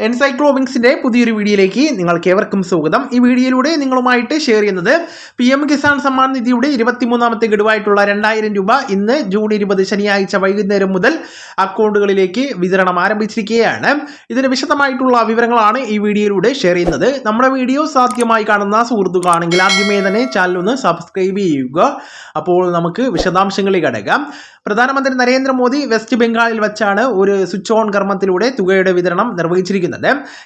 എൻസൈക്ലോബിങ്സിന്റെ പുതിയൊരു വീഡിയോയിലേക്ക് നിങ്ങൾക്ക് ഏവർക്കും സ്വാഗതം. ഈ വീഡിയോയിലൂടെ നിങ്ങളുമായിട്ട് ഷെയർ ചെയ്യുന്നത് PM കിസാൻ സമ്മാൻ നിധിയുടെ 23ാമത്തെ ഗഡുവായിട്ടുള്ള 2000 രൂപ ഇന്ന് ജൂൺ 20 ശനിയാഴ്ച വൈകുന്നേരം മുതൽ അക്കൗണ്ടുകളിലേക്ക് വിതരണം ആരംഭിച്ചിരിക്കുകയാണ്. ഇതിന് വിശദമായിട്ടുള്ള വിവരങ്ങളാണ് ഈ വീഡിയോയിലൂടെ ഷെയർ ചെയ്യുന്നത്. നമ്മുടെ വീഡിയോ സാധ്യമായി കാണുന്ന സുഹൃത്തുക്കളാണെങ്കിൽ ആദ്യമേ തന്നെ ചാനൽ ഒന്ന് സബ്സ്ക്രൈബ് ചെയ്യുക. അപ്പോൾ നമുക്ക് വിശദാംശങ്ങളിൽ കടക്കാം. പ്രധാനമന്ത്രി നരേന്ദ്രമോദി വെസ്റ്റ് ബംഗാളിൽ വെച്ചാണ് ഒരു സ്വിച്ച് ഓൺ കർമ്മത്തിലൂടെ തുകയുടെ വിതരണം നിർവഹിച്ചിരിക്കുന്നത്.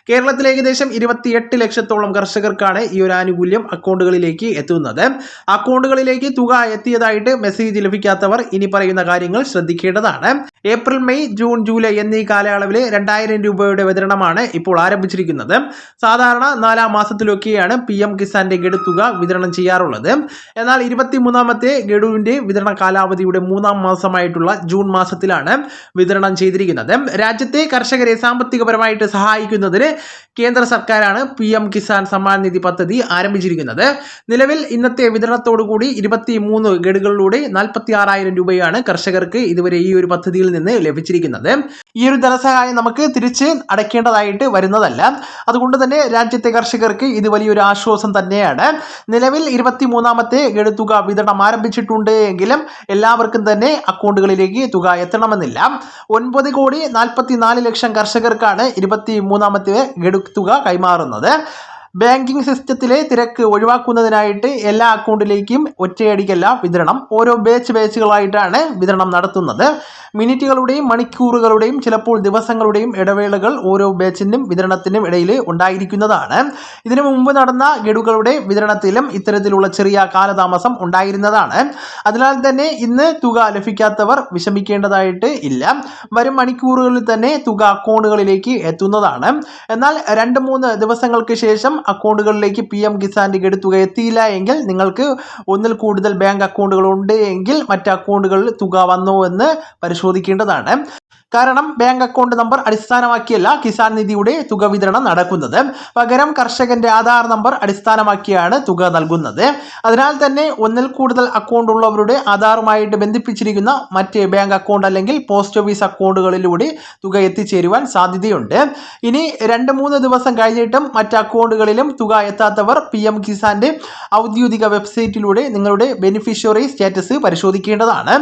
കേരളത്തിൽ ഏകദേശം 28 ലക്ഷത്തോളം കർഷകർക്കാണ് ഈ ഒരു ആനുകൂല്യം അക്കൗണ്ടുകളിലേക്ക് എത്തുന്നത്. അക്കൗണ്ടുകളിലേക്ക് തുക എത്തിയതായിട്ട് മെസ്സേജ് ലഭിക്കാത്തവർ ഇനി പറയുന്ന കാര്യങ്ങൾ ശ്രദ്ധിക്കേണ്ടതാണ്. ഏപ്രിൽ, മെയ്, ജൂൺ, ജൂലൈ എന്നീ കാലയളവിലെ 2000 രൂപയുടെ വിതരണമാണ് ഇപ്പോൾ ആരംഭിച്ചിരിക്കുന്നത്. സാധാരണ 4ാം മാസത്തിലൊക്കെയാണ് PM കിസാന്റെ ഗഡു തുക വിതരണം ചെയ്യാറുള്ളത്. എന്നാൽ 23ാമത്തെ ഗഡുവിന്റെ വിതരണ കാലാവധിയുടെ 3ാം മാസമായിട്ടുള്ള ജൂൺ മാസത്തിലാണ് വിതരണം ചെയ്തിരിക്കുന്നത്. രാജ്യത്തെ കർഷകരെ സാമ്പത്തികപരമായിട്ട് സഹായിക്കുന്നതിന് കേന്ദ്ര സർക്കാരാണ് PM കിസാൻ സമ്മാൻ നിധി പദ്ധതി ആരംഭിച്ചിരിക്കുന്നത്. നിലവിൽ ഇന്നത്തെ വിതരണത്തോടുകൂടി 23 ഗഡുകളിലൂടെ 46,000 രൂപയാണ് കർഷകർക്ക് ഇതുവരെ ഈ ഒരു പദ്ധതിയിൽ നിന്ന് ലഭിച്ചിരിക്കുന്നത്. ഈ ഒരു ധനസഹായം നമുക്ക് തിരിച്ച് അടയ്ക്കേണ്ടതായിട്ട് വരുന്നതല്ല. അതുകൊണ്ട് തന്നെ രാജ്യത്തെ കർഷകർക്ക് ഇത് വലിയൊരു ആശ്വാസം തന്നെയാണ്. നിലവിൽ 23ാമത്തെ ഗഡു തുക വിതരണം ആരംഭിച്ചിട്ടുണ്ട് എങ്കിലും എല്ലാവർക്കും തന്നെ അക്കൗണ്ടുകളിലേക്ക് തുക എത്തണമെന്നില്ല. 9,44 ലക്ഷം കർഷകർക്കാണ് 23ാമത്തെ ഗഡു തുക കൈമാറുന്നത്. ബാങ്കിംഗ് സിസ്റ്റത്തിലെ തിരക്ക് ഒഴിവാക്കുന്നതിനായിട്ട് എല്ലാ അക്കൗണ്ടിലേക്കും ഒറ്റയടിക്കല്ല വിതരണം, ഓരോ ബാച്ചുകളായിട്ടാണ് വിതരണം നടത്തുന്നത്. മിനിറ്റുകളുടെയും മണിക്കൂറുകളുടെയും ചിലപ്പോൾ ദിവസങ്ങളുടെയും ഇടവേളകൾ ഓരോ ബാച്ചിനും വിതരണത്തിനും ഇടയിൽ ഉണ്ടായിരിക്കുന്നതാണ്. ഇതിനു മുമ്പ് നടന്ന ഗഡുകളുടെ വിതരണത്തിലും ഇത്തരത്തിലുള്ള ചെറിയ കാലതാമസം ഉണ്ടായിരുന്നതാണ്. അതിനാൽ തന്നെ ഇന്ന് തുക ലഭിക്കാത്തവർ വിഷമിക്കേണ്ടതായിട്ട് ഇല്ല. വരും മണിക്കൂറുകളിൽ തന്നെ തുക അക്കൗണ്ടുകളിലേക്ക് എത്തുന്നതാണ്. എന്നാൽ 2-3 ദിവസങ്ങൾക്ക് ശേഷം അക്കൗണ്ടുകളിലേക്ക് PM കിസാന്റെ ഗഡു തുക എത്തിയില്ല എങ്കിൽ നിങ്ങൾക്ക് ഒന്നിൽ കൂടുതൽ ബാങ്ക് അക്കൗണ്ടുകൾ ഉണ്ട് എങ്കിൽ മറ്റ് അക്കൗണ്ടുകളിൽ തുക വന്നോ എന്ന് പരിശോധിക്കേണ്ടതാണ്. കാരണം ബാങ്ക് അക്കൗണ്ട് നമ്പർ അടിസ്ഥാനമാക്കിയല്ല കിസാൻ നിധിയുടെ തുക വിതരണം നടക്കുന്നത്. പകരം കർഷകന്റെ ആധാർ നമ്പർ അടിസ്ഥാനമാക്കിയാണ് തുക നൽകുന്നത്. അതിനാൽ തന്നെ ഒന്നിൽ കൂടുതൽ അക്കൗണ്ട് ഉള്ളവരുടെ ആധാറുമായിട്ട് ബന്ധിപ്പിച്ചിരിക്കുന്ന മറ്റ് ബാങ്ക് അക്കൗണ്ട് അല്ലെങ്കിൽ പോസ്റ്റ് ഓഫീസ് അക്കൗണ്ടുകളിലൂടെ തുക എത്തിച്ചേരുവാൻ സാധ്യതയുണ്ട്. ഇനി 2-3 ദിവസം കഴിഞ്ഞിട്ടും മറ്റ് അക്കൗണ്ടുകളിലും തുക എത്താത്തവർ PM കിസാന്റെ ഔദ്യോഗിക വെബ്സൈറ്റിലൂടെ നിങ്ങളുടെ ബെനിഫിഷ്യറി സ്റ്റാറ്റസ് പരിശോധിക്കേണ്ടതാണ്.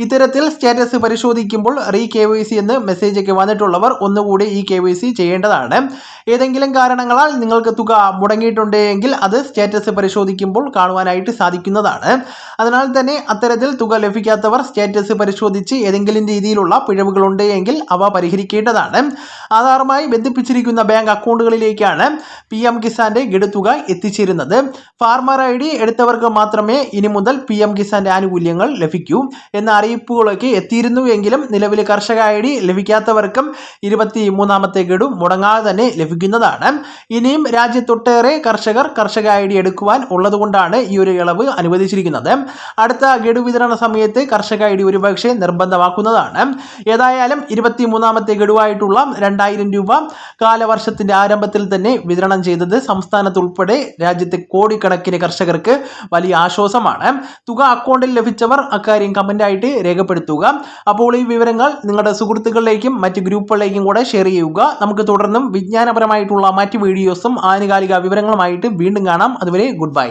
ഇത്തരത്തിൽ സ്റ്റാറ്റസ് പരിശോധിക്കുമ്പോൾ KYC എന്ന് മെസ്സേജ് ഒക്കെ വന്നിട്ടുള്ളവർ ഒന്നുകൂടി ഈ KYC ചെയ്യേണ്ടതാണ്. ഏതെങ്കിലും കാരണങ്ങളാൽ നിങ്ങൾക്ക് തുക മുടങ്ങിയിട്ടുണ്ടെങ്കിൽ അത് സ്റ്റാറ്റസ് പരിശോധിക്കുമ്പോൾ കാണുവാനായിട്ട് സാധിക്കുന്നതാണ്. അതിനാൽ തന്നെ അത്തരത്തിൽ തുക ലഭിക്കാത്തവർ സ്റ്റാറ്റസ് പരിശോധിച്ച് ഏതെങ്കിലും രീതിയിലുള്ള പിഴവുകളുണ്ട് എങ്കിൽ അവ പരിഹരിക്കേണ്ടതാണ്. ആധാറുമായി ബന്ധിപ്പിച്ചിരിക്കുന്ന ബാങ്ക് അക്കൗണ്ടുകളിലേക്കാണ് PM കിസാന്റെ ഗഡു തുക എത്തിച്ചേരുന്നത്. ഫാർമർ ID എടുത്തവർക്ക് മാത്രമേ ഇനി മുതൽ PM കിസാന്റെ ആനുകൂല്യങ്ങൾ ലഭിക്കൂ എന്ന അറിയിപ്പുകളൊക്കെ എത്തിയിരുന്നു എങ്കിലും നിലവിലെ കർഷക ID ലഭിക്കാത്തവർക്കും 23ാമത്തെ ഗഡു മുടങ്ങാതെ തന്നെ ലഭിക്കുന്നതാണ്. ഇനിയും രാജ്യത്തൊട്ടേറെ കർഷക ID എടുക്കുവാൻ ഉള്ളതുകൊണ്ടാണ് ഈ ഒരു ഇളവ് അനുവദിച്ചിരിക്കുന്നത്. അടുത്ത ഗഡു വിതരണ സമയത്ത് കർഷക ID ഒരുപക്ഷെ നിർബന്ധമാക്കുന്നതാണ്. ഏതായാലും 23ാമത്തെ ഗഡുവായിട്ടുള്ള 2000 രൂപ കാലവർഷത്തിന്റെ ആരംഭത്തിൽ തന്നെ വിതരണം ചെയ്തത് സംസ്ഥാനത്തുൾപ്പെടെ രാജ്യത്തെ കോടിക്കണക്കിന് കർഷകർക്ക് വലിയ ആശ്വാസമാണ്. തുക അക്കൗണ്ടിൽ ലഭിച്ചവർ അക്കാര്യം കമന്റായിട്ട് രേഖപ്പെടുത്തുക. അപ്പോൾ ഈ വിവരങ്ങൾ നിങ്ങളുടെ സുഹൃത്തുക്കളിലേക്കും മറ്റ് ഗ്രൂപ്പുകളിലേക്കും കൂടെ ഷെയർ ചെയ്യുക. നമുക്ക് തുടർന്നും വിജ്ഞാനപരമായിട്ടുള്ള മറ്റ് വീഡിയോസും ആനുകാലിക വിവരങ്ങളുമായിട്ട് വീണ്ടും കാണാം. അതുവരെ ഗുഡ് ബൈ.